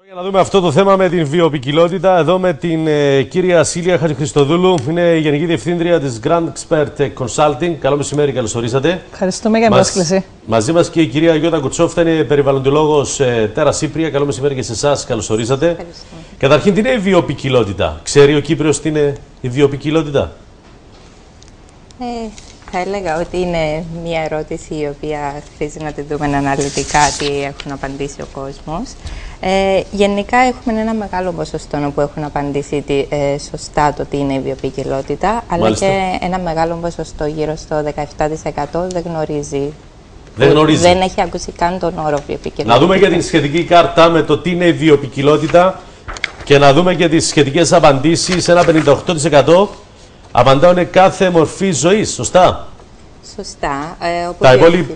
Για να δούμε αυτό το θέμα με την βιοποικιλότητα, εδώ με την κυρία Σίλια Χατζηχριστοδούλου, είναι η Γενική Διευθύντρια της Grand Expert Consulting. Καλό μεσημέρι, καλώς ορίσατε. Ευχαριστούμε για την πρόσκληση. Μαζί μας και η κυρία Γιώτα Κουτσόφτα, είναι περιβαλλοντολόγος Τέρα Σύπρια. Καλό μεσημέρι και σε εσάς, καλώς ορίσατε. Ευχαριστούμε. Καταρχήν, τι είναι η βιοποικιλότητα? Ξέρει ο Κύπριος τι είναι η βιοποικιλότητα? Θα έλεγα ότι είναι μια ερώτηση η οποία χρήζει να τη δούμε αναλυτικά τι έχουν απαντήσει ο κόσμος. Γενικά έχουμε ένα μεγάλο ποσοστό που έχουν απαντήσει σωστά το τι είναι η βιοποικιλότητα, αλλά Μάλιστα. και ένα μεγάλο ποσοστό, γύρω στο 17% δεν γνωρίζει. Δεν έχει ακούσει καν τον όρο βιοποικιλότητα. Να δούμε και την σχετική κάρτα με το τι είναι η βιοποικιλότητα και να δούμε και τις σχετικές απαντήσεις. Ένα 58% απαντάουν κάθε μορφή ζωής, σωστά. Σωστά. Τα υπόλοιπα.